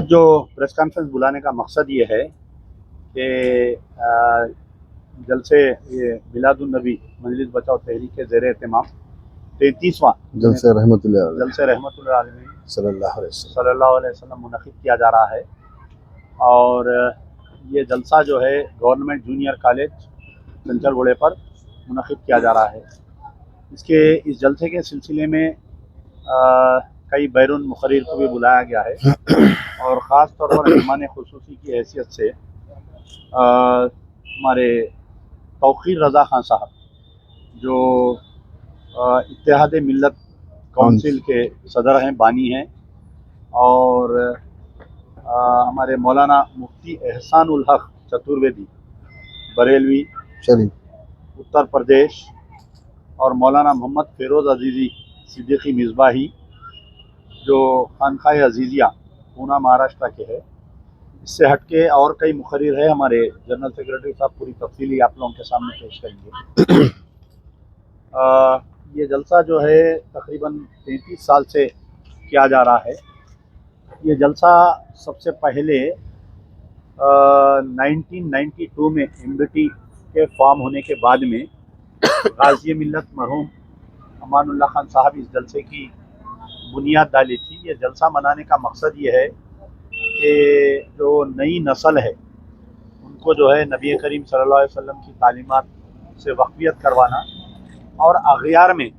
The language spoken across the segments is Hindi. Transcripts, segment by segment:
जो प्रेस कॉन्फ्रेंस बुलाने का मकसद ये है कि जलसे ये मिलादुन्नबी मजलिस बचाओ तहरीक के ज़ेर एहतमाम 33वां जलसे रहमतुल आलमीन सल्लल्लाहु अलैहि वसल्लम मुनक़िद किया जा रहा है। और ये जलसा जो है गवर्नमेंट जूनियर कॉलेज चंचलगुड़े पर मुनक़िद किया जा रहा है। इस जलसे के सिलसिले में कई बैरून मुक़र्रिर को भी बुलाया गया है और ख़ास तौर पर मेहमान खुसूसी की हैसियत से हमारे तौक़ीर रज़ा खान साहब जो इत्तेहाद मिल्लत काउंसिल के सदर हैं, बानी हैं, और हमारे मौलाना मुफ्ती एहसानुल हक चतुर्वेदी बरेलवी उत्तर प्रदेश, और मौलाना मोहम्मद फ़िरोज़ अजीज़ी सिद्दीकी मिसबाही जो खानकाए अजीज़िया पूना महाराष्ट्र के है। इससे हटके और कई मुक़र्रिर है। हमारे जनरल सेक्रेटरी साहब पूरी तफसीली आप लोगों के सामने पेश करेंगे। ये जलसा जो है तकरीबन 33 साल से किया जा रहा है। ये जलसा सबसे पहले 1992 में एमबीटी के फॉर्म होने के बाद में गाज़ी मिल्लत मरहूम अमानुल्लाह खान साहब इस जलसे की बुनियाद डाली थी। ये जलसा मनाने का मकसद ये है कि जो नई नस्ल है उनको जो है नबी करीम सल्लल्लाहु अलैहि वसल्लम की तालीमात से वाक़फ़ियत करवाना और अग़यार में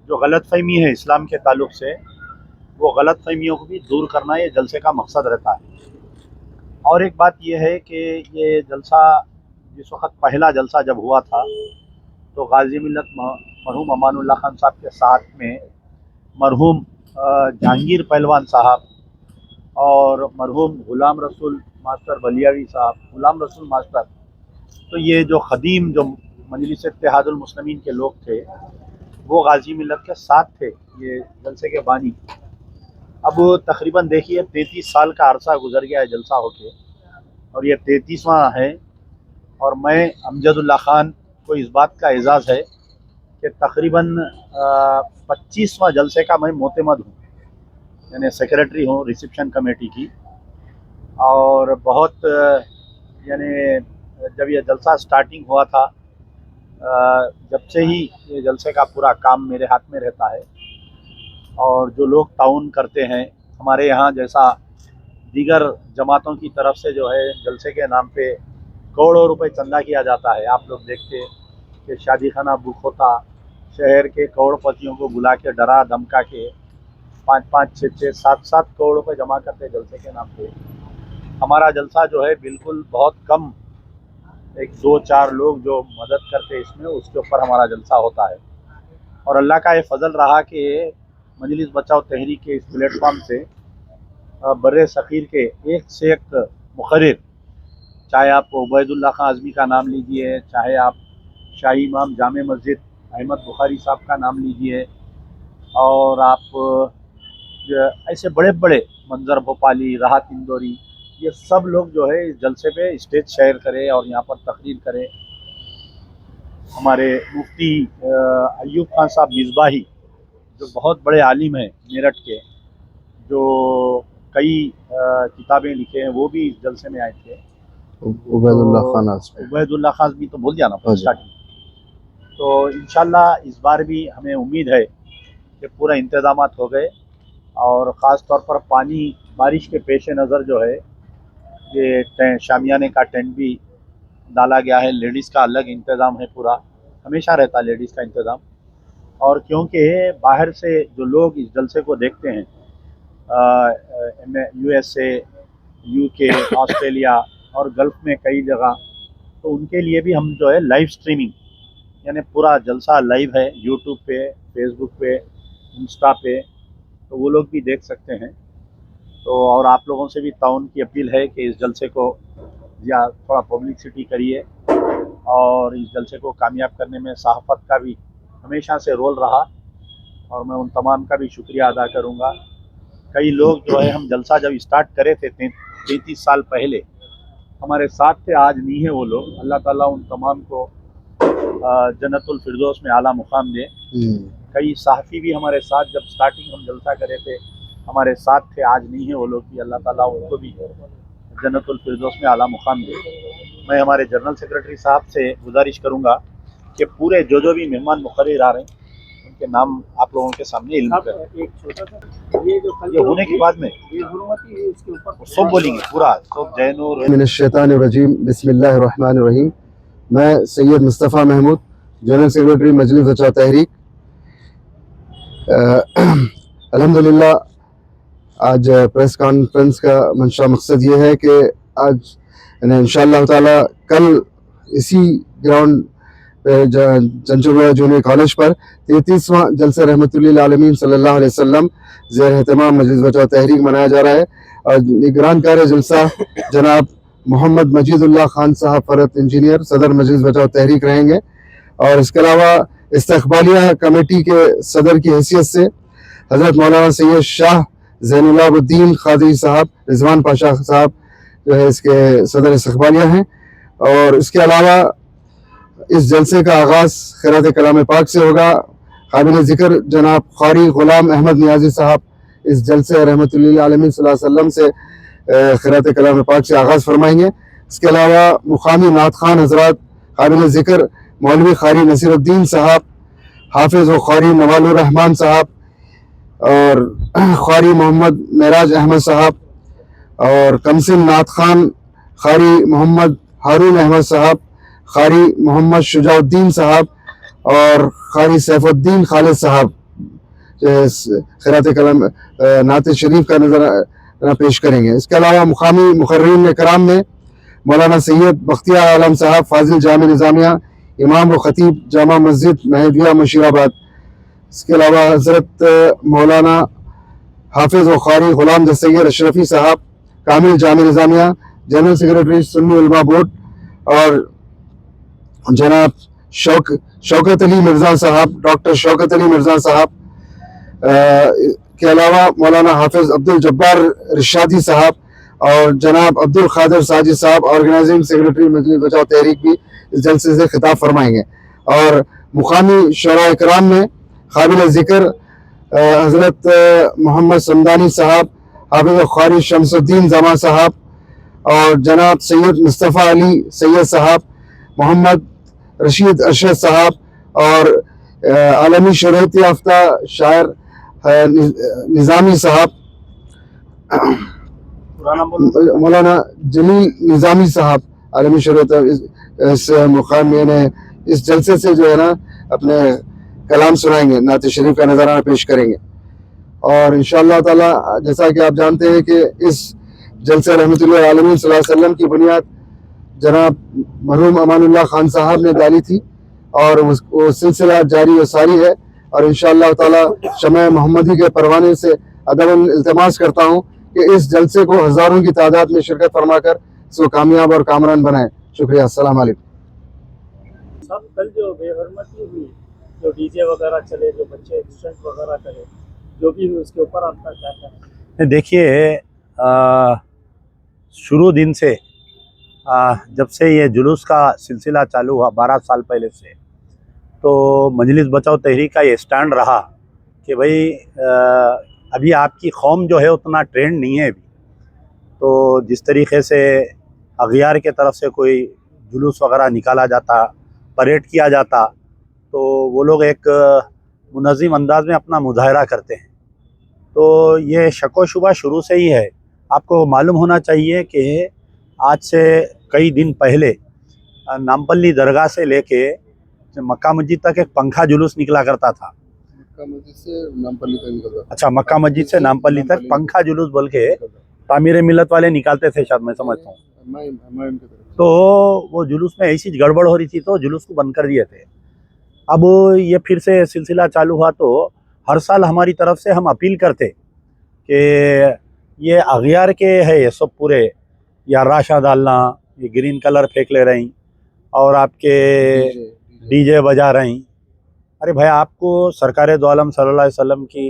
जो गलतफ़हमी है इस्लाम के ताल्लुक़ से वो गलतफ़हमियों को भी दूर करना ये जलसे का मकसद रहता है। और एक बात ये है कि ये जलसा जिस वक़्त पहला जलसा जब हुआ था तो गाज़ी मिल्लत मरहूम अमानुल्लाह खान साहब के साथ में मरहूम जहांगीर पहलवान साहब और मरहूम ग़ुलाम रसूल मास्टर बलियावी साहब, ग़ुलाम रसूल मास्टर, तो ये जो ख़दीम जो मजलिस इत्तेहादुल मुस्लिमीन के लोग थे वो गाज़ी मिल्लत के साथ थे ये जलसे के बानी। अब तकरीबन देखिए 33 साल का अरसा गुजर गया है जलसा होके और ये 33वां है। और मैं अमजदुल्ला ख़ान को इस बात का एज़ाज़ है कि तकरीबन 25वां जलसे का मैं मोतमद हूँ, यानी सेक्रेटरी हूँ रिसेप्शन कमेटी की। और बहुत यानी जब ये जलसा स्टार्टिंग हुआ था जब से ही ये जलसे का पूरा काम मेरे हाथ में रहता है। और जो लोग ताउन करते हैं हमारे यहाँ जैसा दीगर जमातों की तरफ से जो है जलसे के नाम पे करोड़ों रुपए चंदा किया जाता है। आप लोग देखते कि शादी खाना बुक होता, शहर के करोड़पतियों को बुला के डरा धमका के 5-5, 6-6, 7-7 करोड़ रुपए जमा करते जलसे के नाम पे। हमारा जलसा जो है बिल्कुल बहुत कम, 1-2-4 लोग जो मदद करते इसमें, उसके ऊपर हमारा जलसा होता है। और अल्लाह का ये फजल रहा कि मजलिस बचाओ तहरीक के इस प्लेटफॉर्म से बर्रे सग़ीर के एक से एक मुक़र्रिर, चाहे आप उबैदुल्लाह खान आज़मी का नाम लीजिए, चाहे आप शाही इमाम जामे मस्जिद अहमद बुखारी साहब का नाम लीजिए, और आप ऐसे बड़े बड़े मंजर भोपाली, राहत इंदौरी, ये सब लोग जो है इस जलसे पे स्टेज शेयर करें और यहाँ पर तकरीर करें। हमारे मुफ्ती अयूब खान साहब मिसबाही जो बहुत बड़े आलिम हैं मेरठ के, जो कई किताबें लिखे हैं, वो भी इस जलसे में आए थे। उबैदुल्लाह खान भी तो बोल दिया ना स्टार्टिंग। तो इंशाल्लाह इस बार भी हमें उम्मीद है कि पूरा इंतज़ामात हो गए और ख़ास तौर पर पानी बारिश के पेश नज़र जो है ये शामियाने का टेंट भी डाला गया है। लेडीज़ का अलग इंतज़ाम है, पूरा हमेशा रहता है लेडीज़ का इंतज़ाम। और क्योंकि बाहर से जो लोग इस जलसे को देखते हैं USA, UK, ऑस्ट्रेलिया और गल्फ़ में कई जगह, तो उनके लिए भी हम जो है लाइव स्ट्रीमिंग, यानी पूरा जलसा लाइव है यूट्यूब पे, फेसबुक पे, इंस्टा पे, तो वो लोग भी देख सकते हैं। तो और आप लोगों से भी ताउन की अपील है कि इस जलसे को या थोड़ा पब्लिसिटी करिए और इस जलसे को कामयाब करने में सहाफ़त का भी हमेशा से रोल रहा और मैं उन तमाम का भी शुक्रिया अदा करूँगा। कई लोग जो है हम जलसा जब स्टार्ट करे थे 33 साल पहले हमारे साथ थे, आज नहीं है वो लोग। अल्लाह ताला उन तमाम को जन्नतुल फिरदौस में आला मुकाम दे। कई सहाफ़ी भी हमारे साथ जब स्टार्टिंग हम जलसा करे थे हमारे साथ थे, आज नहीं है वो लोग, कि अल्लाह ताला उनको भी जन्नतुल फिरदौस में आला मुकाम दे। मैं हमारे जनरल सेक्रेटरी साहब से गुजारिश करूँगा कि पूरे जो भी मेहमान मुकर्रर आ रहे हैं उनके नाम आप लोगों के सामने इल्म करें। एक छोटा सा ये होने के बाद में इसके ऊपर सब बोलेंगे पूरा, सब जैनूर मिनश्शैतानिर्रजीम बिस्मिल्लाहिर्रहमानिर्रहीम। मैं सैयद मुस्तफ़ा महमूद, जनरल सेक्रेटरी मजलिस बचाव तहरीक। अल्हम्दुलिल्लाह आज प्रेस कॉन्फ्रेंस का मंशा मकसद ये है कि आज इंशाअल्लाह ताला कल इसी ग्राउंड चंचुगढ़ जूनियर कॉलेज पर 33वां जलसा रहमतुल्लिल आलमीन सल्लल्लाहु अलैहि वसल्लम ज़ेर एहतमाम मजलिस बचाव तहरीक मनाया जा रहा है। और निगरान कार जलसा जनाब मोहम्मद मजीदुल्लाह खान साहब फ़रत इंजीनियर सदर मजलिस बचाव तहरीक रहेंगे। और इसके अलावा इस्तकबालिया कमेटी के सदर की हैसियत से हज़रत मौलाना सैयद शाह ज़ैनुलाबुद्दीन क़ादरी साहब, रिजवान पाशा साहब जो है इसके सदर इस्तकबालिया हैं। और इसके अलावा इस जलसे का आगाज़ खिरात कलाम पाक से होगा। काबिल ज़िक्र जनाब क़ारी ग़ुलाम अहमद नियाज़ी साहब इस जलसे रहमतुल्लिल आलमीन सल्लल्लाहु अलैहि वसल्लम से खिरात कलाम पाक से आगाज़ फरमाएंगे। इसके अलावा मुक़ामी नात खान हज़रात काबिल ज़िक्र मौलवी क़ारी नसीरुद्दीन साहब, हाफिज़ व क़ारी नवालुर रहमान साहब और क़ारी मोहम्मद मेराज अहमद साहब और कमसिन नात खान क़ारी मोहम्मद हारून अहमद साहब, क़ारी मोहम्मद शुजाउद्दीन साहब और क़ारी सैफुद्दीन खालिद साहब खिरात कलाम नात शरीफ का नजराना पेश करेंगे। इसके अलावा मुक़ामी मुक़र्रिरीन कराम में मौलाना सैयद बख्तियार आलम साहब फाजिल जामे निज़ामिया, इमाम व ख़तीब जामा मस्जिद महदिया मुशीराबाद। इसके अलावा हज़रत मौलाना हाफिज़ व क़ारी ग़ुलाम सैयद अशरफी साहब, कामिल जामे निज़ामिया, जनरल सेक्रेटरी सुन्नी उलमा बोर्ड और जनाब शौकत अली मिर्ज़ा साहब, डॉक्टर शौकत अली मिर्ज़ा साहब के अलावा मौलाना हाफिज़ अब्दुल जब्बार रिशादी साहब और जनाब अब्दुल क़ादिर साजिद साहब, ऑर्गेनाइजिंग सेक्रेटरी मजलिस बचाव तहरीक भी इस जलसे से खिताब फरमाएंगे। और मुक़ामी शोरा इकराम में काबिल ज़िक्र हज़रत मोहम्मद समदानी साहब, हाफिज़ क़ारी शमसुद्दीन ज़मा साहब और जनाब सैयद मुस्तफ़ा अली सैयद साहब, मोहम्मद रशीद अरशद साहब और आलमी शोहरत याफ्ता शायर निज़ामी साहब, मौलाना जलील निज़ामी साहब आलमी शोहरत इस मुकाम में इस जलसे से जो है ना अपने कलाम सुनाएंगे, नात शरीफ का नज़राना पेश करेंगे। और इंशाअल्लाह ताला जैसा कि आप जानते हैं कि इस जलसे रहमतुल्लिल आलमीन सल्लल्लाहु अलैहि वसल्लम की बुनियाद जनाब मरहूम अमानुल्लाह खान साहब ने डाली थी और वो सिलसिला जारी व सारी है। और इंशाअल्लाह ताला शमअ मोहम्मदी के परवाने से अदबन इल्तिमास करता हूँ कि इस जलसे को हज़ारों की तादाद में शिरकत फरमाकर इसको कामयाब और कामरान बनाएं। शुक्रिया। अस्सलाम वालेकुम। सब कल जो बेहरमती हुई, जो डीजे वगैरह चले, जो बच्चे एक्सीडेंट वगैरह करे, जो भी हुई, उसके ऊपर आपका क्या कहना है? देखिए, शुरू दिन से जब से ये जुलूस का सिलसिला चालू हुआ 12 साल पहले से, तो मजलिस बचाओ तहरीक का ये स्टैंड रहा कि भाई अभी आपकी कौम जो है उतना ट्रेंड नहीं है अभी। तो जिस तरीके से अगियार के तरफ से कोई जुलूस वगैरह निकाला जाता, परेड किया जाता, तो वो लोग एक मुनज़्ज़म अंदाज में अपना मुजाहरा करते हैं। तो ये शक व शुबा शुरू से ही है। आपको मालूम होना चाहिए कि आज से कई दिन पहले नामपल्ली दरगाह से लेके मक्का मस्जिद तक एक पंखा जुलूस निकला करता था। मक्का मस्जिद से नामपल्ली तक निकलता था। अच्छा, मक्का मस्जिद से नामपल्ली तक पंखा जुलूस बोल के तामीर मिलत वाले निकालते थे, शायद मैं समझता हूँ। तो वो जुलूस में ऐसी गड़बड़ हो रही थी तो जुलूस को बंद कर दिए थे। अब ये फिर से सिलसिला चालू हुआ तो हर साल हमारी तरफ से हम अपील करते कि ये अगियार के है, ये सब पूरे या राशा डालना, ये ग्रीन कलर फेंक ले रही और आपके डीजे बजा रही। अरे भाई, आपको सरकार दो आलम सल्लल्लाहु अलैहि वसल्लम की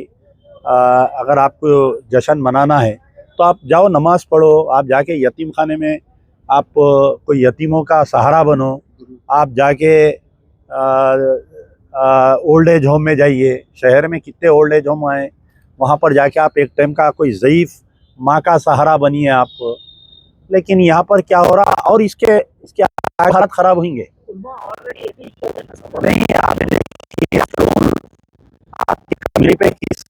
अगर आपको जश्न मनाना है तो आप जाओ, नमाज पढ़ो, आप जाके यतीम खाने में आप कोई यतीमों का सहारा बनो, आप जाके ओल्ड एज होम में जाइए। शहर में कितने ओल्ड एज होम आए, वहाँ पर जाके आप एक टाइम का कोई ज़ईफ़ माँ का सहारा बनिए आप। लेकिन यहाँ पर क्या हो रहा, और इसके इसके हालत ख़राब होंगे। नहीं, आप देखिए आपकी कमरे पे किस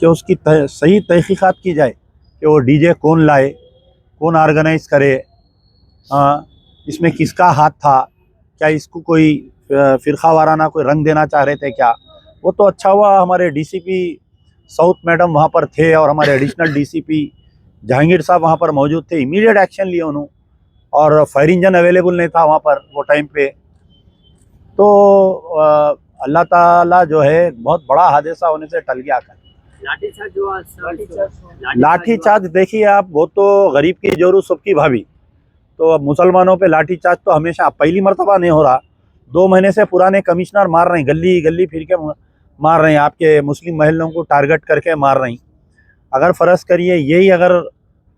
कि उसकी सही तहकीकात की जाए कि वो डीजे कौन लाए, कौन ऑर्गेनाइज करे, इसमें किसका हाथ था, क्या इसको कोई फ़िरका वाराना कोई रंग देना चाह रहे थे क्या। वो तो अच्छा हुआ हमारे डीसीपी साउथ मैडम वहाँ पर थे और हमारे एडिशनल डीसीपी जहांगीर साहब वहाँ पर मौजूद थे। इमीडिएट एक्शन लिए उन्होंने, और फायर इंजन अवेलेबल नहीं था वहाँ पर वो टाइम पे। तो अल्लाह ताला जो है बहुत बड़ा हादसा होने से टल गया। लाठीचार्ज देखिए आप, वो तो गरीब की जोरू सबकी भाभी। तो अब मुसलमानों पे लाठीचार्ज तो हमेशा, पहली मर्तबा नहीं हो रहा। 2 महीने से पुराने कमिश्नर मार रहे हैं, गली गली फिर के मार रहे हैं, आपके मुस्लिम महलों को टारगेट करके मार रहे हैं। अगर फ़र्ज़ करिए यही अगर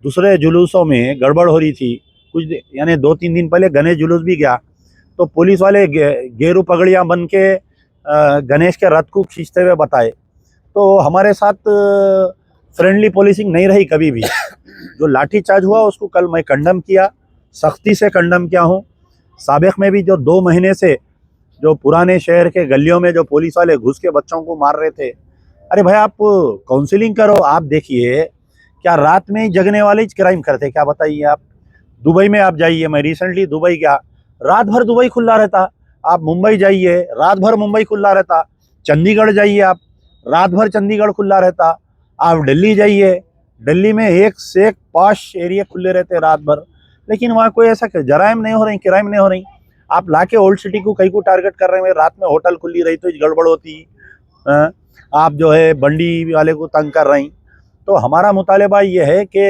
दूसरे जुलूसों में गड़बड़ हो रही थी, कुछ यानी 2-3 दिन पहले गणेश जुलूस भी गया तो पुलिस वाले गेरू पगड़ियाँ बन के गणेश के रथ को खींचते हुए बताए। तो हमारे साथ फ्रेंडली पुलिसिंग नहीं रही कभी भी। जो लाठीचार्ज हुआ उसको कल मैं कंडम किया, सख्ती से कंडम किया हूँ। साबिक़ में भी जो 2 महीने से जो पुराने शहर के गलियों में जो पुलिस वाले घुस के बच्चों को मार रहे थे, अरे भाई आप काउंसलिंग करो। आप देखिए क्या रात में ही जगने वाले ही क्राइम करते, क्या बताइए आप। दुबई में आप जाइए, मैं रिसेंटली दुबई गया, रात भर दुबई खुला रहता। आप मुंबई जाइए, रात भर मुंबई खुला रहता। चंडीगढ़ जाइए आप, रात भर चंडीगढ़ खुला रहता। आप दिल्ली जाइए, दिल्ली में एक से एक पॉश एरिया खुले रहते रात भर। लेकिन वहाँ कोई ऐसा जराइम नहीं हो रही, क्राइम नहीं हो रही। आप लाके ओल्ड सिटी को कहीं को टारगेट कर रहे हैं। रात में होटल खुली रही तो गड़बड़ होती। आप जो है बंडी वाले को तंग कर रही। तो हमारा मुतालबा ये है कि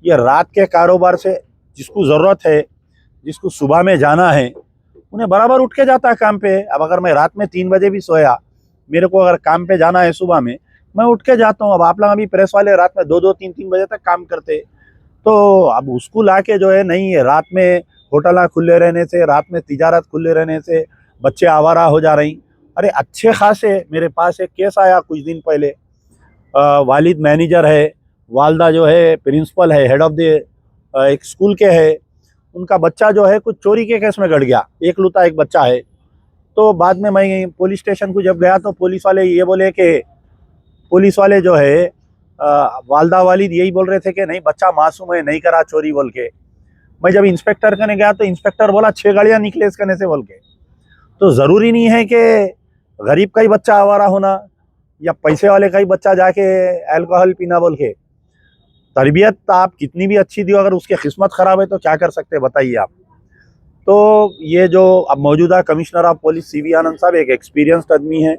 ये रात के कारोबार से जिसको ज़रूरत है, जिसको सुबह में जाना है, उन्हें बराबर उठ के जाता है काम पे। अब अगर मैं रात में 3 बजे भी सोया, मेरे को अगर काम पे जाना है सुबह में, मैं उठ के जाता हूँ। अब आप लोग अभी प्रेस वाले रात में 2-2, 3-3 बजे तक काम करते, तो अब उसको लाके जो है नहीं है, रात में होटल खुले रहने से, रात में तिजारत खुले रहने से बच्चे आवारा हो जा रही। अरे अच्छे खासे मेरे पास एक केस आया कुछ दिन पहले। वालिद मैनेजर है, वालदा जो है प्रिंसिपल है, हेड ऑफ द एक स्कूल के है। उनका बच्चा जो है कुछ चोरी के केस में गड़ गया, एकलौता एक बच्चा है। तो बाद में मैं पुलिस स्टेशन को जब गया तो पुलिस वाले ये बोले कि पुलिस वाले जो है वालदा वालिद यही बोल रहे थे कि नहीं बच्चा मासूम है, नहीं करा चोरी बोल के। मैं जब इंस्पेक्टर करने गया तो इंस्पेक्टर बोला 6 गाड़ियाँ निकले इस करने से बोल के। तो ज़रूरी नहीं है कि गरीब का ही बच्चा आवारा होना या पैसे वाले का ही बच्चा जाके अल्कोहल पीना बोल के। तरबियत आप कितनी भी अच्छी दी, अगर उसकी किस्मत ख़राब है तो क्या कर सकते हैं बताइए आप। तो ये जो अब मौजूदा कमिश्नर ऑफ पुलिस सीवी आनंद साहब एक एक्सपीरियंस्ड आदमी है।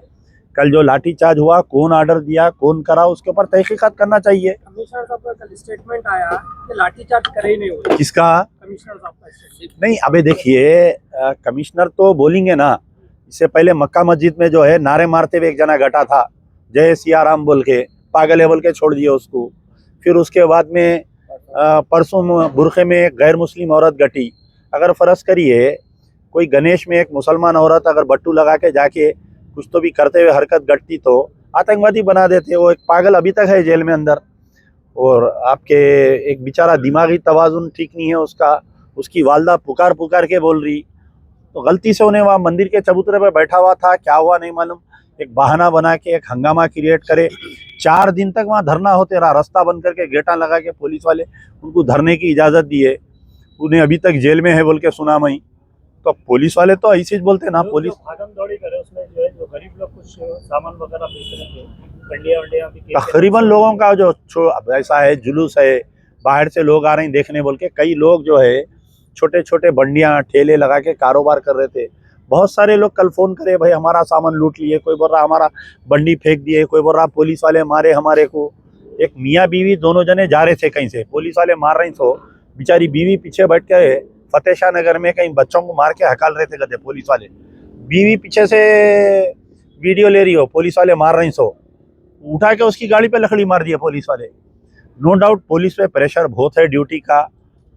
कल जो लाठीचार्ज हुआ, कौन ऑर्डर दिया, कौन करा, उसके ऊपर तहकीकात करना चाहिए। कमिश्नर साहब का कल स्टेटमेंट आया कि लाठीचार्ज करे ही नहीं हुआ। किसका? कमिश्नर साहब का स्टेटमेंट। नहीं, अबे देखिए कमिश्नर तो बोलेंगे ना। इससे पहले मक्का मस्जिद में जो है नारे मारते हुए एक जना घटा था, जय सिया राम बोल के, पागल है बोल के छोड़ दिए उसको। फिर उसके बाद में परसों बुरखे में एक गैर मुस्लिम औरत घटी। अगर फ़र्ज़ करिए कोई गणेश में एक मुसलमान औरत अगर बट्टू लगा के जाके कुछ तो भी करते हुए हरकत घटती तो आतंकवादी बना देते। वो एक पागल अभी तक है जेल में अंदर, और आपके एक बेचारा दिमागी तवाज़ुन ठीक नहीं है उसका। उसकी वालदा पुकार पुकार के बोल रही, तो गलती से उन्हें वहाँ मंदिर के चबूतरे पर बैठा हुआ था, क्या हुआ नहीं मालूम, एक बहाना बना के एक हंगामा क्रिएट करे। 4 दिन तक वहाँ धरना होते रहा, रास्ता बंद करके गेटा लगा के पुलिस वाले उनको धरने की इजाज़त दिए। उन्हें अभी तक जेल में है बोल के सुना मैं। तो पुलिस वाले तो ऐसे ही बोलते ना। पुलिस भागम दौड़ी करे उसमें जो है, जो गरीब लोग कुछ सामान वगैरह बेच रहे थे, बंडिया वंडिया भी तकरीबन लोगों का जो ऐसा है जुलूस है, बाहर से लोग आ रहे हैं देखने बोल के। कई लोग जो है छोटे छोटे बंडियां ठेले लगा के कारोबार कर रहे थे। बहुत सारे लोग कल फ़ोन करे भाई हमारा सामान लूट लिए, कोई बोल रहा हमारा बंडी फेंक दिए, कोई बोल रहा पुलिस वाले मारे हमारे को। एक मियाँ बीवी दोनों जने जा रहे थे कहीं से, पुलिस वाले मार रहे तो बेचारी बीवी पीछे बैठ के फतेह शाह नगर में कहीं बच्चों को मार के हकाल रहे थे गधे पुलिस वाले। बीवी पीछे से वीडियो ले रही हो, पुलिस वाले मार रही सो, उठा के उसकी गाड़ी पे लकड़ी मार दिए पुलिस वाले। नो डाउट पुलिस पे प्रेशर बहुत है ड्यूटी का,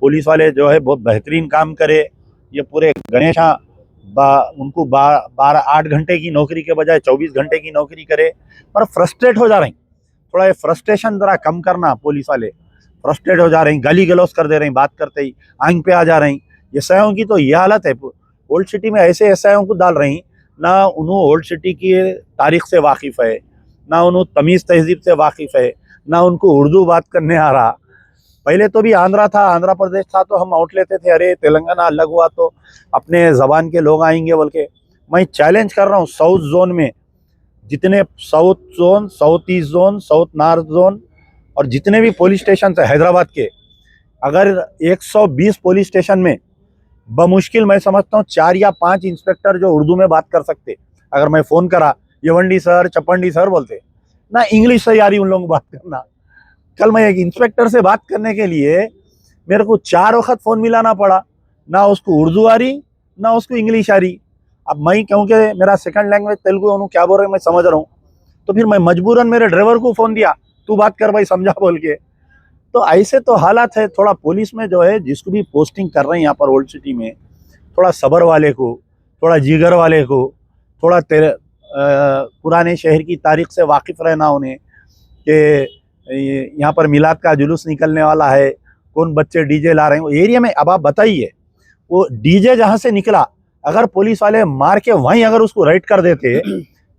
पुलिस वाले जो है बहुत बेहतरीन काम करे। ये पूरे गणेशा उनको 8 घंटे की नौकरी के बजाय 24 घंटे की नौकरी करे, पर फ्रस्ट्रेट हो जा रही। थोड़ा ये फ्रस्ट्रेशन ज़रा कम करना, पुलिस वाले फ्रस्ट्रेट हो जा रही, गाली गलौज कर दे रही, बात करते ही आंख पे आ जा रही। एसआईओं की तो ये हालत है, ओल्ड सिटी में ऐसे एसआईओं को डाल रही, ना उन्होंने ओल्ड सिटी की तारीख से वाकिफ़ है, ना उन्होंने तमीज़ तहजीब से वाकिफ़ है, ना उनको उर्दू बात करने आ रहा। पहले तो भी आंध्रा था, आंध्र प्रदेश था तो हम आउट लेते थे, अरे तेलंगाना अलग हुआ तो अपने ज़बान के लोग आएंगे बोल के। मैं चैलेंज कर रहा हूँ, साउथ जोन में जितने south zone, south east zone, south north zone और जितने भी पुलिस स्टेशन है हैदराबाद के, अगर 120 पुलिस स्टेशन में बमुश्किल मैं समझता हूँ 4 या 5 इंस्पेक्टर जो उर्दू में बात कर सकते। अगर मैं फ़ोन करा यवंडी सर, चपंडी सर बोलते ना, इंग्लिश से यारी उन लोगों को बात करना। कल मैं एक इंस्पेक्टर से बात करने के लिए मेरे को 4 वक्त फ़ोन मिलाना पड़ा, ना उसको उर्दू आ रही ना उसको इंग्लिश आ रही। अब मैं क्योंकि मेरा सेकंड लैंग्वेज तेलुगु, उन्होंने क्या बोल रहे हैं मैं समझ रहा हूँ, तो फिर मैं मजबूरन मेरे ड्राइवर को फ़ोन दिया, तू बात कर भाई समझा बोल के। तो ऐसे तो हालात है। थोड़ा पुलिस में जो है जिसको भी पोस्टिंग कर रहे हैं यहाँ पर ओल्ड सिटी में, थोड़ा सब्र वाले को, थोड़ा जिगर वाले को, थोड़ा पुराने शहर की तारीख से वाकिफ़ रहना उन्हें, कि यहाँ पर मिलाद का जुलूस निकलने वाला है, कौन बच्चे डीजे ला रहे हैं एरिया में। अब आप बताइए, वो डीजे जहाँ से निकला अगर पुलिस वाले मार के वहीं अगर उसको राइट कर देते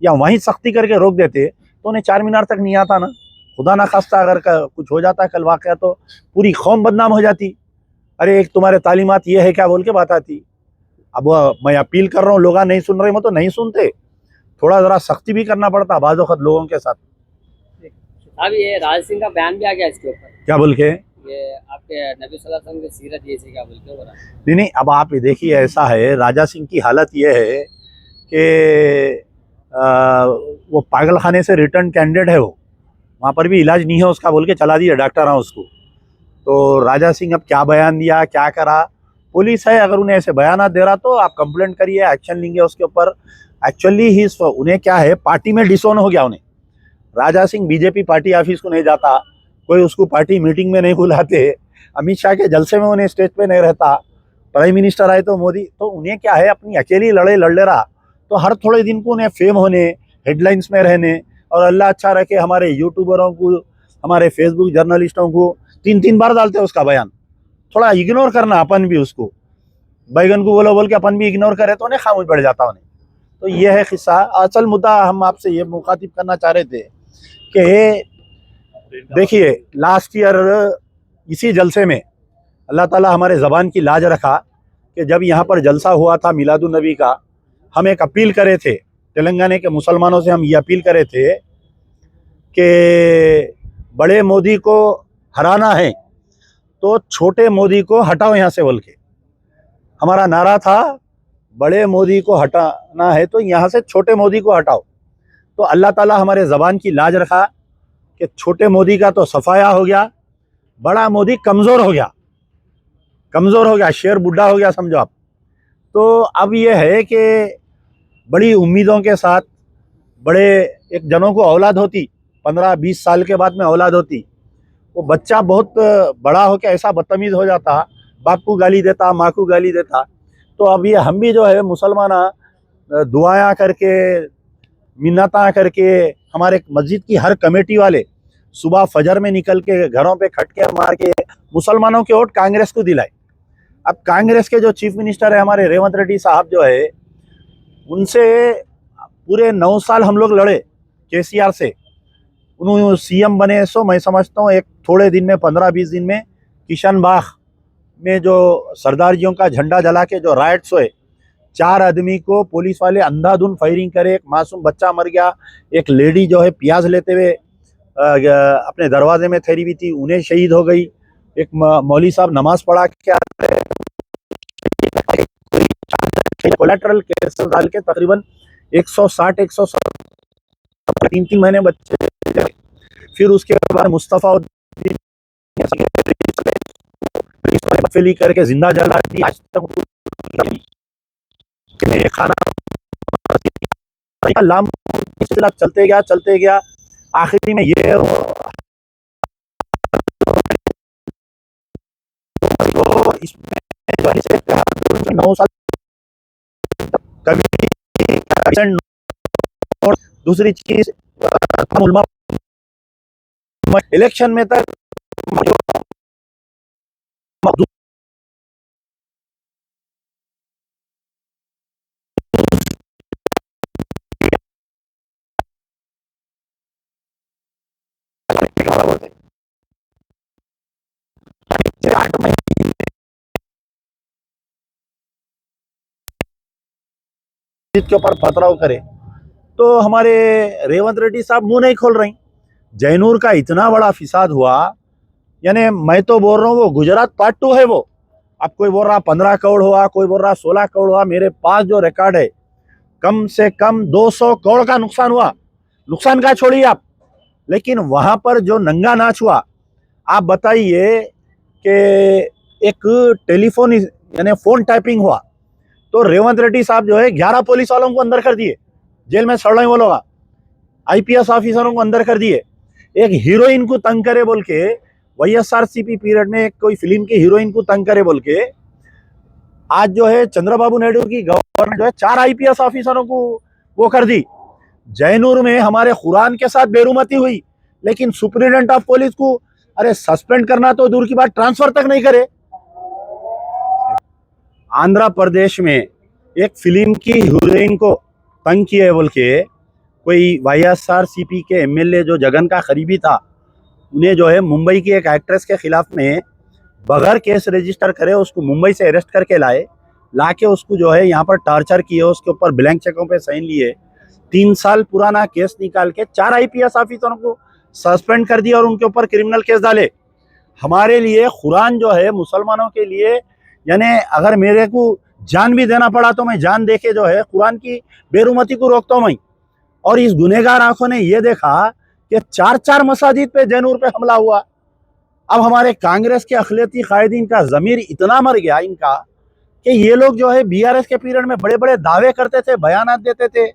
या वहीं सख्ती करके रोक देते तो उन्हें 4 मीनार तक नहीं आता ना। खुदा ना खास्ता अगर कुछ हो जाता कल वाक़या तो पूरी कौम बदनाम हो जाती। अरे एक तुम्हारे तालीमात ये है क्या बोल के बात आती। अब मैं अपील कर रहा हूँ, लोग नहीं सुन रहे, मैं तो नहीं सुनते, थोड़ा ज़रा सख्ती भी करना पड़ता बाज़ वक़्त लोगों के साथ। अब ये राज सिंह का बयान भी आ गया इसके ऊपर, क्या बोल के? ये आपके नबी सल्लल्लाहु अलैहि वसल्लम की सीरत ये से क्या बोल के हो रहा है? नहीं, अब आप देखिए, ऐसा है, राजा सिंह की हालत ये है कि वो पागल खाने से रिटर्न कैंडिडेट है, वो वहाँ पर भी इलाज नहीं है उसका बोल के चला दिया डॉक्टर हाँ उसको। तो राजा सिंह अब क्या बयान दिया, क्या करा, पुलिस है, अगर उन्हें ऐसे बयान दे रहा तो आप कंप्लेंट करिए, एक्शन लेंगे उसके ऊपर। एक्चुअली ही उन्हें क्या है, पार्टी में डिसोन हो गया उन्हें। Raja Singh BJP party office को नहीं जाता, कोई उसको पार्टी मीटिंग में नहीं बुलाते, अमित शाह के जलसे में उन्हें स्टेज पे नहीं रहता, प्राइम मिनिस्टर आए तो मोदी, तो उन्हें क्या है, अपनी अकेली लड़ाई लड़ ले रहा। तो हर थोड़े दिन को उन्हें फेम होने, हेडलाइंस में रहने, और अल्लाह अच्छा रखे हमारे यूट्यूबरों को, हमारे फेसबुक जर्नलिस्टों को 3-3 बार डालते हैं उसका बयान। थोड़ा इग्नोर करना अपन भी उसको, बैगन को बोलो बोल के अपन भी इग्नोर करे तो उन्हें खामोश पड़ जाता उन्हें। तो ये है किस्सा। असल मुद्दा हम आपसे ये मुखातिब करना चाह रहे थे कि देखिए, लास्ट ईयर इसी जलसे में अल्लाह ताला हमारे ज़बान की लाज रखा कि जब यहाँ पर जलसा हुआ था मिलादुन नबी का, हम एक अपील करे थे तेलंगाना के मुसलमानों से, हम ये अपील करे थे कि बड़े मोदी को हराना है तो छोटे मोदी को हटाओ यहाँ से बोल के। हमारा नारा था, बड़े मोदी को हटाना है तो यहाँ से छोटे मोदी को हटाओ। तो अल्लाह ताला हमारे ज़बान की लाज रखा कि छोटे मोदी का तो सफाया हो गया, बड़ा मोदी कमज़ोर हो गया, कमज़ोर हो गया, शेर बुढ़ा हो गया समझो आप। तो अब ये है कि बड़ी उम्मीदों के साथ बड़े एक जनों को औलाद होती, 15-20 साल के बाद में औलाद होती, वो बच्चा बहुत बड़ा हो के ऐसा बदतमीज़ हो जाता, बाप को गाली देता, माँ को गाली देता। तो अब ये हम भी जो है मुसलमान दुआएं करके, मिन्नता करके, हमारे मस्जिद की हर कमेटी वाले सुबह फजर में निकल के घरों पे खटके मार के मुसलमानों के वोट कांग्रेस को दिलाए। अब कांग्रेस के जो चीफ मिनिस्टर है हमारे रेवंत रेड्डी साहब जो है, उनसे पूरे 9 साल हम लोग लड़े केसीआर से, उन्होंने सीएम बने। सो मैं समझता हूँ एक थोड़े दिन में, 15-20 दिन में, किशन बाग में जो सरदारजियों का झंडा जला के जो राइट्स हुए, 4 आदमी को पुलिस वाले अंधाधुंध फायरिंग करे, एक मासूम बच्चा मर गया, एक लेडी जो है प्याज लेते हुए अपने दरवाजे में ठहरी हुई थी, उन्हें शहीद हो गई, एक मौलवी साहब नमाज पढ़ा के कोलेटरल केस डाल के तकरीबन 160-170 3 महीने बच्चे। फिर उसके बाद मुस्तफ़ा फैली करके जिंदा जला दी। आज तक खाना लाम चलते गया आखिरी में ये तो इसमें 9 साल कभी दूसरी चीज इलेक्शन में तक के ऊपर पथराव करे तो हमारे रेवंत रेड्डी साहब मुंह नहीं खोल रही। जैनूर का इतना बड़ा फिसाद हुआ, यानी मैं तो बोल रहा हूँ वो गुजरात पार्ट 2 है। वो अब कोई बोल रहा 15 करोड़ हुआ, कोई बोल रहा 16 करोड़ हुआ। मेरे पास जो रिकॉर्ड है कम से कम 200 करोड़ का नुकसान हुआ। नुकसान का छोड़िए आप, लेकिन वहां पर जो नंगा नाच हुआ, आप बताइए कि एक टेलीफोन यानी फोन टाइपिंग हुआ तो रेवंत रेड्डी साहब जो है 11 पुलिस वालों को अंदर कर दिए, जेल में सड़ रहे वो लोग, आईपीएस ऑफिसरों को अंदर कर दिए। एक हीरोइन को तंग करे बोल के, वाईएसआरसीपी पीरियड में एक कोई फिल्म की हीरोइन को तंग करे बोल के आज जो है चंद्रबाबू नायडू की गवर्नमेंट जो है 4 आईपीएस ऑफिसरों को वो कर दी। जैनूर में हमारे कुरान के साथ बेरुमती हुई, लेकिन सुप्रिटेंडेंट ऑफ पुलिस को अरे सस्पेंड करना तो दूर की बात, ट्रांसफर तक नहीं करे। आंध्र प्रदेश में एक फिल्म की हीरोइन को तंग किए बोल के कोई वाईएसआरसीपी के एमएलए जो जगन का करीबी था, उन्हें जो है मुंबई की एक एक्ट्रेस के खिलाफ में बगैर केस रजिस्टर करे उसको मुंबई से अरेस्ट करके लाके उसको जो है यहाँ पर टॉर्चर किए, उसके ऊपर ब्लैंक चेकों पे साइन लिए, 3 साल पुराना केस निकाल के 4 आईपीएस ऑफिसरों को सस्पेंड कर दिया और उनके ऊपर क्रिमिनल केस डाले। हमारे लिए कुरान जो है मुसलमानों के लिए, यानी अगर मेरे को जान भी देना पड़ा तो मैं जान देके जो है कुरान की बेरुमती को रोकता हूँ मैं। और इस गुनहगार आंखों ने ये देखा कि 4 मसाजिद पे जैनूर पे हमला हुआ। अब हमारे कांग्रेस के अखिलती कायदीन का ज़मीर इतना मर गया इनका कि ये लोग जो है बीआरएस के पीरियड में बड़े बड़े दावे करते थे, बयानात देते थे,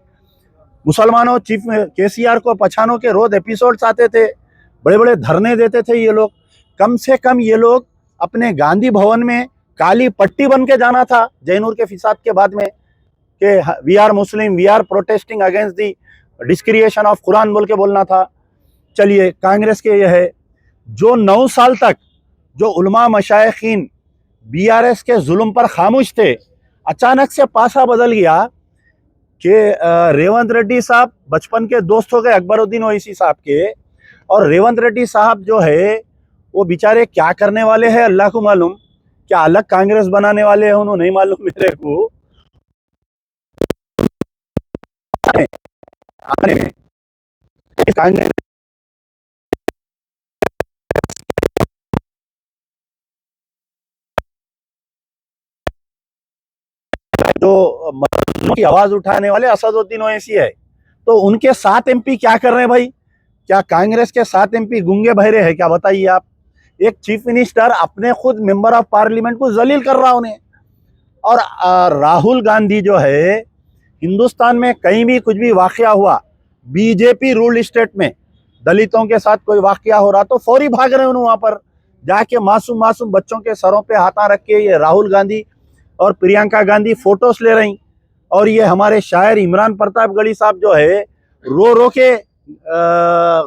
मुसलमानों चीफ केसीआर को पछानों के रोज एपिसोड्स आते थे, बड़े बड़े धरने देते थे ये लोग। कम से कम ये लोग अपने गांधी भवन में काली पट्टी बन के जाना था जैनूर के फिसाद के बाद में कि we are Muslim, we are protesting against the desecration of Quran बोल के बोलना था। चलिए, कांग्रेस के ये है जो 9 साल तक जो उलमा मशाइखीन बीआरएस के जुल्म पर खामोश थे, अचानक से पासा बदल गया कि रेवंत रेड्डी साहब बचपन के दोस्त हो गए अकबरुद्दीन ओवैसी साहब के, और रेवंत रेड्डी साहब जो है वो बेचारे क्या करने वाले हैं अल्लाह को मालूम। क्या अलग कांग्रेस बनाने वाले हैं उन्होंने नहीं मालूम मेरे को। कांग्रेस जो मजलूमों की आवाज उठाने वाले असदुद्दीन ओवैसी है, तो उनके 7 एमपी क्या कर रहे हैं भाई? क्या कांग्रेस के 7 एमपी गूंगे बहरे हैं क्या? बताइए आप। एक चीफ मिनिस्टर अपने खुद मेंबर ऑफ पार्लियामेंट को जलील कर रहा उन्हें। और राहुल गांधी जो है, हिंदुस्तान में कहीं भी कुछ भी वाकया हुआ, बीजेपी रूल्ड स्टेट में दलितों के साथ कोई वाकया हो रहा तो फौरी भाग रहे हैं वहां पर जाके मासूम मासूम बच्चों के सरों पे हाथा रख के ये राहुल गांधी और प्रियंका गांधी फोटोस ले रही। और ये हमारे शायर इमरान प्रतापगढ़ी साहब जो है रो रो के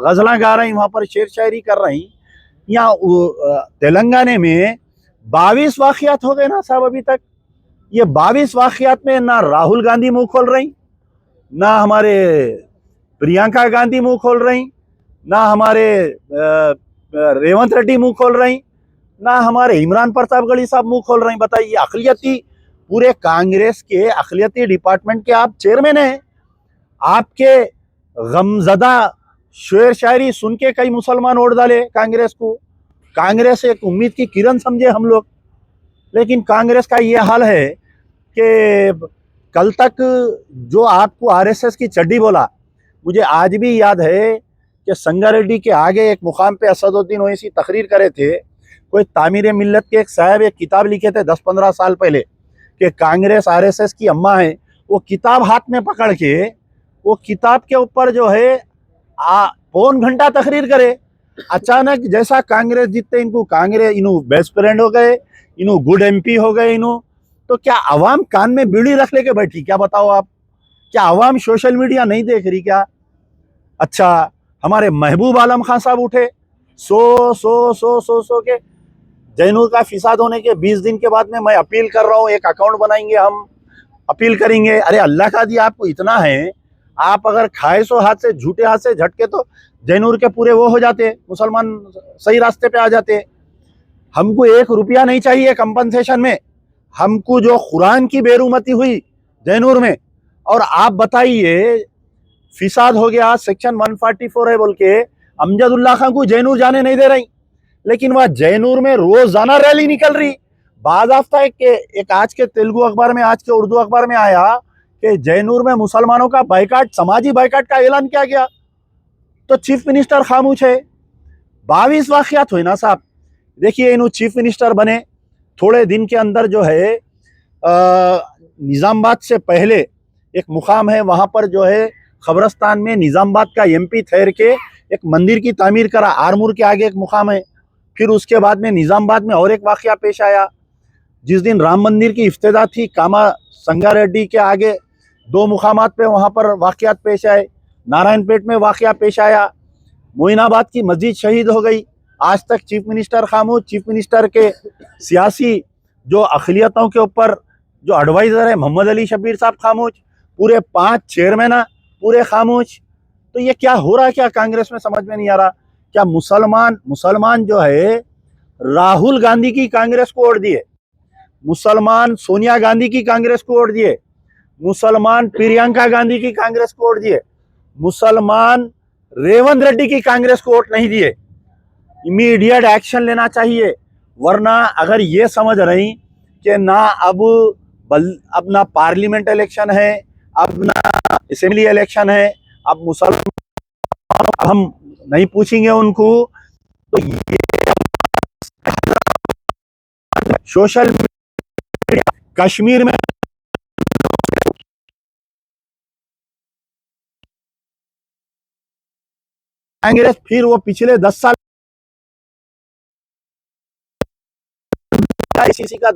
गजला गा रही, वहां पर शेर शायरी कर रही। यहाँ तेलंगाना में 22 वाकयात हो गए ना साहब अभी तक। ये 22 वाकयात में ना राहुल गांधी मुंह खोल रही, ना हमारे प्रियंका गांधी मुंह खोल रही, ना हमारे रेवंत रेड्डी मुंह खोल रही, ना हमारे इमरान प्रतापगढ़ी साहब मुंह खोल रही। बताइए, अखिलती पूरे कांग्रेस के अखिलती डिपार्टमेंट के आप चेयरमैन हैं। आपके गमजदा शेर शायरी सुन के कई मुसलमान वोट डाले कांग्रेस को। कांग्रेस एक उम्मीद की किरण समझे हम लोग, लेकिन कांग्रेस का ये हाल है कि कल तक जो आपको आरएसएस की चड्डी बोला, मुझे आज भी याद है कि संगारेड्डी के आगे एक मुकाम पे असदुद्दीन ओवैसी तकरीर करे थे। कोई तामीर मिल्लत के एक साहब एक किताब लिखे थे 10-15 साल पहले कि कांग्रेस आरएसएस की अम्मा है। वो किताब हाथ में पकड़ के वो किताब के ऊपर जो है पौन घंटा तकरीर करे। अचानक जैसा कांग्रेस जीतते इनको कांग्रेस इन्हों बेस्ट फ्रेंड हो गए, इन्हों गुड एमपी हो गए इन्हों। तो क्या आवाम कान में बीड़ी रख लेके बैठी? क्या बताओ आप, क्या आवाम सोशल मीडिया नहीं देख रही क्या? अच्छा, हमारे महबूब आलम खान साहब उठे सो के जैनूर का फिसाद होने के 20 दिन के बाद में मैं अपील कर रहा हूँ, एक अकाउंट बनाएंगे, हम अपील करेंगे। अरे अल्लाह का दिया आपको इतना है, आप अगर खाए सो हाथ से झूठे हाथ से झटके तो जैनूर के पूरे वो हो जाते, मुसलमान सही रास्ते पे आ जाते। हमको 1 रुपया नहीं चाहिए कंपनसेशन में। हमको जो कुरान की बेरुमती हुई जैनूर में, और आप बताइए फिसाद हो गया, सेक्शन 144 है बोल के अमजदुल्ला खान को जैनूर जाने नहीं दे रही, लेकिन वह जैनूर में रोजाना रैली निकल रही। बाज़ाफ्ता एक आज के तेलुगु अखबार में, आज के उर्दू अखबार में आया कि जैनूर में मुसलमानों का बाइकाट, समाजी बाइकाट का ऐलान किया गया, तो चीफ मिनिस्टर खामोश है। 22 वाकयात हुए ना साहब। देखिए इन्हों चीफ मिनिस्टर बने, थोड़े दिन के अंदर जो है निज़ामाबाद से पहले एक मुकाम है वहां पर जो है खबरस्तान में निज़ामाबाद का एमपी ठहर के एक मंदिर की तामीर करा। आरमूर के आगे एक मुकाम है। फिर उसके बाद में निज़ामाबाद में और एक वाकया पेश आया, जिस दिन राम मंदिर की इफ्तिदा थी कामा संगारेड्डी के आगे 2 मुकामात पे वहां पर वाकयात पेश आए। नारायणपेट में वाकया पेश आया, मोइनाबाद की मस्जिद शहीद हो गई। आज तक चीफ मिनिस्टर खामोश, चीफ मिनिस्टर के सियासी जो अखिलियतों के ऊपर जो एडवाइजर है मोहम्मद अली शब्बीर साहब खामोश, पूरे 5 चेयरमैन पूरे खामोश। तो ये क्या हो रहा है, क्या कांग्रेस में समझ में नहीं आ रहा। क्या मुसलमान जो है राहुल गांधी की कांग्रेस को वोट दिए, मुसलमान सोनिया गांधी की कांग्रेस को वोट दिए, मुसलमान प्रियंका गांधी की कांग्रेस को वोट दिए, मुसलमान रेवंत रेड्डी की कांग्रेस को वोट नहीं दिए। इमीडिएट एक्शन लेना चाहिए, वरना अगर ये समझ रही कि ना अब ना पार्लियामेंट इलेक्शन है, अब ना असेंबली इलेक्शन है, अब मुसलमान हम नहीं पूछेंगे उनको, तो ये सोशल मीडिया कश्मीर में कांग्रेस फिर वो पिछले 10 साल आईसीसी का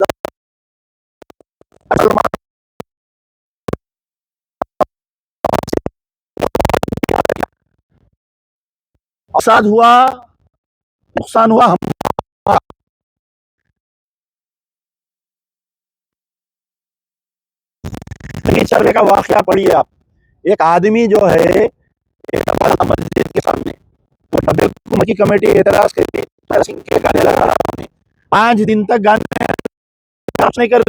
फसाद हुआ, नुकसान हुआ। हम चलने का वाकया पढ़िए आप। एक आदमी जो है मस्जिद के सामने की कमेटी एतराज करती के गाने लगा रहा है, 5 दिन तक गाने नहीं कर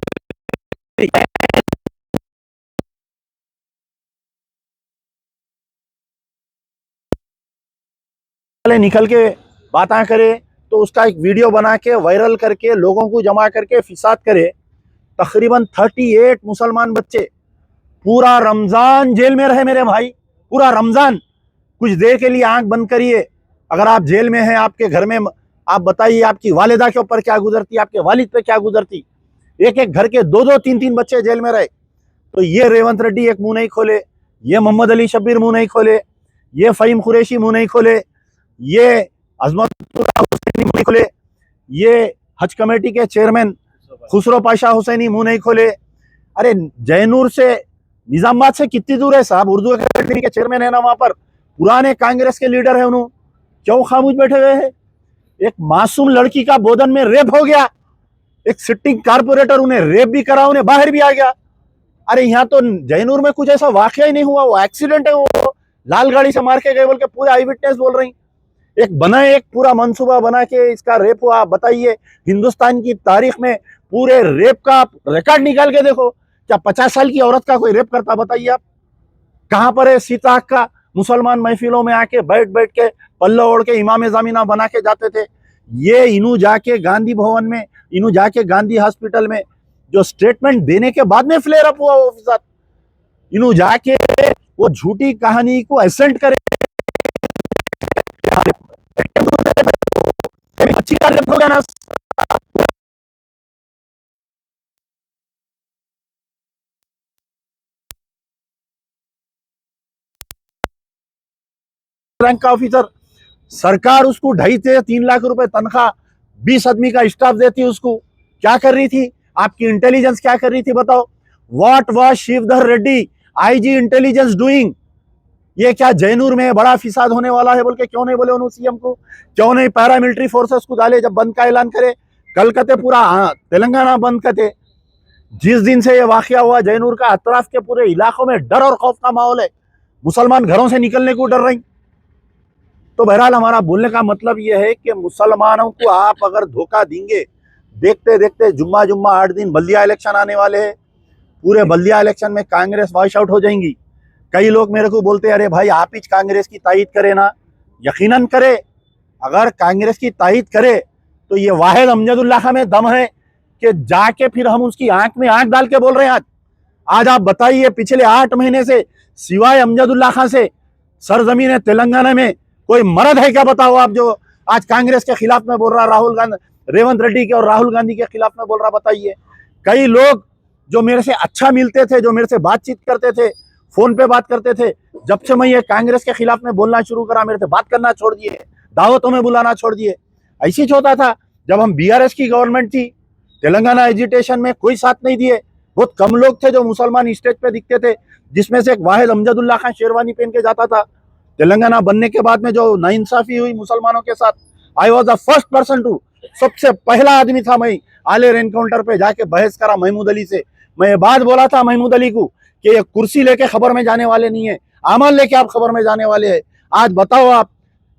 निकल के बातें करे, तो उसका एक वीडियो बना के वायरल करके लोगों को जमा करके फिसाद करे। तकरीबन 38 मुसलमान बच्चे पूरा रमजान जेल में रहे मेरे भाई, पूरा रमजान। कुछ देर के लिए आंख बंद करिए, अगर आप जेल में हैं, आपके घर में, आप बताइए आपकी वालिदा के ऊपर क्या गुजरती, आपके वालिद पे क्या गुजरती। एक एक घर के 2-2, 3-3 बच्चे जेल में रहे। तो ये रेवंत रेड्डी एक मुंह नहीं खोले, ये मोहम्मद अली शब्बीर मुंह नहीं खोले, ये फहीम कुरैशी मुंह नहीं खोले, ये अजमतुल्लाह हुसैनी मुंह नहीं खोले, ये हज कमेटी के चेयरमैन खुसरो पाशा हुसैनी मुंह नहीं खोले। अरे जैनूर से निजामाबाद से कितनी दूर है साहब, उर्दू अकेडमी के चेयरमैन है ना वहां पर, पुराने कांग्रेस के लीडर है, उन्होंने क्यों खामोश बैठे हुए हैं। एक मासूम लड़की का बोधन में रेप हो गया, एक सिटिंग कारपोरेटर उन्हें रेप भी करा, उन्हें बाहर भी आ गया। अरे यहाँ तो जैनूर में कुछ ऐसा वाकया ही नहीं हुआ, वो एक्सीडेंट है, वो लाल गाड़ी से मार के गए बोल के पूरे आई विटनेस बोल रही। एक पूरा मंसूबा बना के इसका रेप हुआ। बताइए हिंदुस्तान की तारीख में पूरे रेप का रिकॉर्ड निकाल के देखो, क्या 50 साल की औरत का कोई रेप करता? बताइए आप, कहां पर है सीता का? मुसलमान महफिलों में आके बैठ बैठ के पल्ला ओढ़ के इमाम जामिना बना के जाते थे। ये इन्हू जाके गांधी भवन में, इन्हू जाके गांधी हॉस्पिटल में जो स्टेटमेंट देने के बाद में फ्लेयर अप हुआ वो फिसाद। इन्हों जाके वो झूठी कहानी को एसेंट करे अच्छी होगा ना। रैंक का ऑफिसर, सरकार उसको 2.5 से 3 लाख रुपए तनख्वाह, 20 आदमी का स्टाफ देती उसको। क्या कर रही थी आपकी इंटेलिजेंस, क्या कर रही थी बताओ? What was Shivdhar Reddy IG intelligence doing? ये क्या जैनूर में बड़ा फिसाद होने वाला है बोल के क्यों नहीं बोले उन्होंने सीएम को? क्यों नहीं पैरामिलिट्री फोर्सेस को डाले? जब बंद का ऐलान करे कल कते पूरा तेलंगाना बंद कते। जिस दिन से ये वाकया हुआ जैनूर का अतराफ के पूरे इलाकों में डर और खौफ का माहौल है, मुसलमान घरों से निकलने को डर रही। तो बहरहाल हमारा बोलने का मतलब यह है कि मुसलमानों को आप अगर धोखा देंगे, देखते देखते जुम्मा जुम्मा 8 दिन बल्दिया इलेक्शन आने वाले हैं, पूरे बल्दिया इलेक्शन में कांग्रेस वॉश आउट हो जाएंगी। कई लोग मेरे को बोलते हैं अरे भाई आप ही कांग्रेस की तायद करे ना। यकीनन करे, अगर कांग्रेस की तायद करे तो ये वाहिद अमजदुल्लाह खां में दम है कि जाके फिर हम उसकी आंख में आंख डाल के बोल रहे हैं। आज आप बताइए पिछले 8 महीने से सिवाय अमजदुल्लाह खां से सरजमीन तेलंगाना में कोई मर्द है क्या बताओ आप, जो आज कांग्रेस के खिलाफ में बोल रहा, राहुल गांधी, रेवंत रेड्डी के और राहुल गांधी के खिलाफ में बोल रहा? बताइए। कई लोग जो मेरे से अच्छा मिलते थे, जो मेरे से बातचीत करते थे, फोन पे बात करते थे, जब से मैं ये कांग्रेस के खिलाफ में बोलना शुरू करा मेरे से बात करना छोड़ दिए, दावतों में बुलाना छोड़ दिए। ऐसी होता था जब हम बीआरएस की गवर्नमेंट थी, तेलंगाना एजिटेशन में कोई साथ नहीं दिए। बहुत कम लोग थे जो मुसलमान स्टेज पे दिखते थे, जिसमें से एक वाहिद अमजदुल्लाह खां शेरवानी पहन के जाता था। तेलंगाना बनने के बाद में जो नाइंसाफी हुई मुसलमानों के साथ, I was the first person to, सबसे पहला आदमी था मैं आलेर एनकाउंटर पे जाके बहस करा महमूद अली से। मैं ये बात बोला था महमूद अली को कि ये कुर्सी लेके खबर में जाने वाले नहीं है, अमल लेके आप खबर में जाने वाले हैं। आज बताओ आप,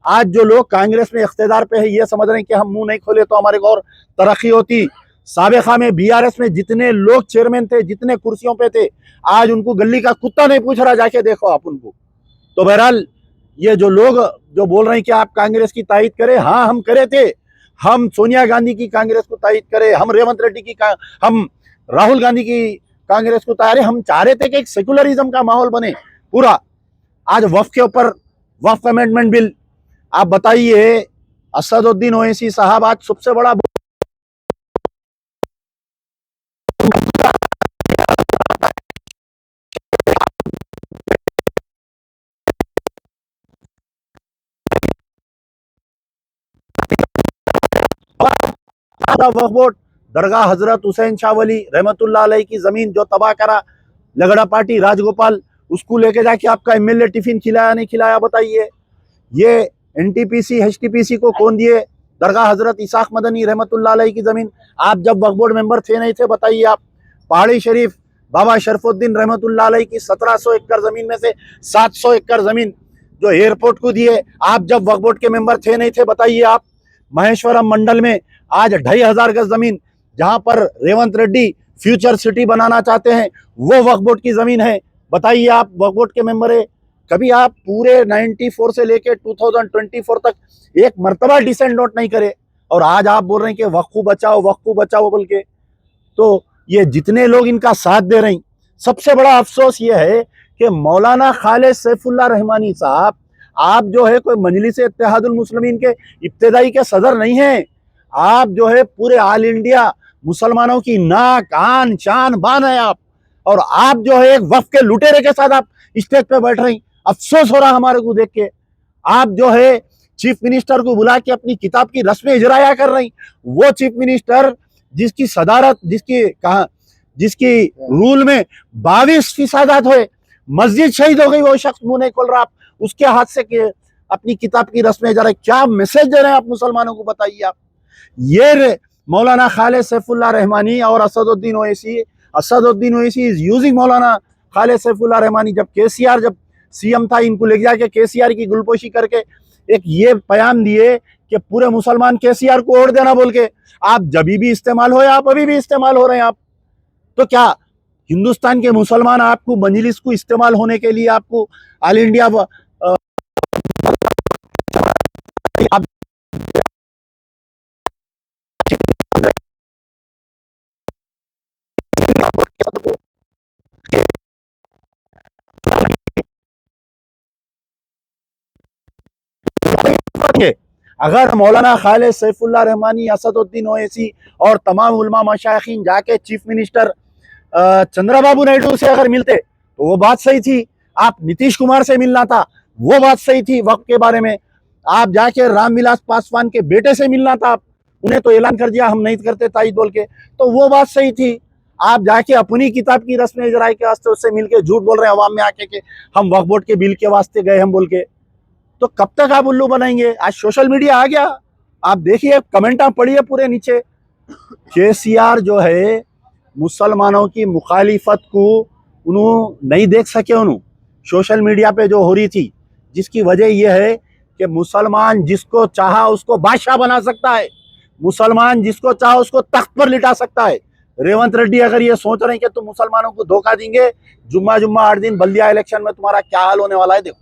आज जो लोग कांग्रेस में इख्तेदार पे है ये समझ रहे हैं कि हम मुंह नहीं खोले तो हमारे को और तरक्की होती। साबिका में बीआरएस में जितने लोग चेयरमैन थे, जितने कुर्सियों पे थे, आज उनको गली का कुत्ता नहीं पूछ रहा, जाके देखो आप उनको। तो बहरहाल ये जो लोग जो बोल रहे हैं कि आप कांग्रेस की तायद करें, हाँ हम करे थे। हम सोनिया गांधी की कांग्रेस को तायद करें, हम रेवंत रेड्डी की हम राहुल गांधी की कांग्रेस को तायद, हम चाह रहे थे कि एक सेकुलरिज्म का माहौल बने पूरा। आज वक्फ के ऊपर वक्फ अमेंडमेंट बिल, आप बताइए असदुद्दीन ओवैसी साहब आज सबसे बड़ा वक्फ बोर्ड, दरगाह हजरत हुसैन शाह वली रहमतुल्लाह अलैह की जमीन जो तबाह करा लगड़ा पार्टी राजगोपाल, उसको लेके जाके आपका एमएलए टिफिन खिलाया नहीं खिलाया? बताइए। ये एनटीपीसी एचटीपीसी को कौन दिए? दरगाह हजरत इसाक मदनी रहमतुल्लाह अलैह की जमीन। आप जब वक्फ बोर्ड मेंबर थे नहीं थे? बताइए आप। पहाड़ी शरीफ बाबा शरफुद्दीन रहमतुल्लाह अलैह की 1700 एकड़ जमीन में से 700 एकड़ जमीन जो एयरपोर्ट को दिए, आप जब वक्फ बोर्ड के मेंबर थे नहीं थे? बताइए आप। महेश्वरम मंडल में आज 2500 गज जमीन, जहां पर रेवंत रेड्डी फ्यूचर सिटी बनाना चाहते हैं, वो वक्फ बोर्ड की जमीन है। बताइए आप वक्फ बोर्ड के मेंबर है। कभी आप पूरे 94 से लेके 2024 तक एक मर्तबा डिसेंट नोट नहीं करे, और आज आप बोल रहे हैं कि वक्फ बचाओ बोल के। तो ये जितने लोग इनका साथ दे रहे हैं, सबसे बड़ा अफसोस ये है कि मौलाना खालिद सैफुल्लाह रहमानी साहब, आप जो है कोई मजलिस इत्तेहादुल मुस्लिमीन के इब्तिदाई के सदर नहीं हैं। आप जो है पूरे ऑल इंडिया मुसलमानों की नाक आन शान बान है आप, और आप जो है एक वक्फ के लुटेरे के साथ आप स्टेज पे बैठ रही। अफसोस हो रहा हमारे को देख के। आप जो है चीफ मिनिस्टर को बुला के अपनी किताब की रस्में इजराया कर रही। वो चीफ मिनिस्टर जिसकी सदारत, जिसकी रूल में 22 फीसदात हुए, मस्जिद शहीद हो गई, वो शख्स मुंह नहीं खोल रहा, आप उसके हाथ से के अपनी किताब की रस्में इजरा। क्या मैसेज दे रहे हैं आप मुसलमानों को? बताइए आप। ये मौलाना खालिद सैफुल्लाह रहमानी और असदुद्दीन ओवैसी इज यूजिंग मौलाना खालिद सैफुल्लाह रहमानी। जब केसीआर जब सीएम था, इनको ले जाके केसीआर की गुलपोशी करके एक ये बयान दिए कि पूरे मुसलमान केसीआर को वोट देना बोल के। आप जब भी इस्तेमाल हो, आप अभी भी इस्तेमाल हो रहे हैं आप। तो क्या हिंदुस्तान के मुसलमान आपको मजलिस को इस्तेमाल होने के लिए आपको ऑल इंडिया करेंगे। अगर मौलाना खालिद सैफुल्लाह रहमानी, असदुद्दीन ओवैसी और तमाम उलमा मशाइखीन जाके चीफ मिनिस्टर चंद्रबाबू नायडू से अगर मिलते तो वो बात सही थी। आप नीतीश कुमार से मिलना था, वो बात सही थी वक्त के बारे में। आप जाके रामविलास पासवान के बेटे से मिलना था, उन्हें तो ऐलान कर दिया हम नहीं करते ताईद बोल के, तो वो बात सही थी। आप जाके अपनी किताब की रस्म इजराई के वास्ते उससे मिलके झूठ बोल रहे हैं अवाम में आके कि हम वक्फ बोर्ड के बिल के वास्ते गए हम बोल के, तो कब तक आप उल्लू बनाएंगे? आज सोशल मीडिया आ गया, आप देखिए कमेंटा पढ़िए पूरे नीचे। केसीआर जो है मुसलमानों की मुखालिफत को उन्होंने नहीं देख सके, उन्होंने सोशल मीडिया पे जो हो रही थी, जिसकी वजह यह है कि मुसलमान जिसको चाहा उसको बादशाह बना सकता है, मुसलमान जिसको चाहा उसको तख्त पर लिटा सकता है। रेवंत रेड्डी अगर ये सोच रहे हैं कि तुम मुसलमानों को धोखा देंगे, जुम्मा 8 दिन बल्दिया इलेक्शन में तुम्हारा क्या हाल होने वाला है देखो।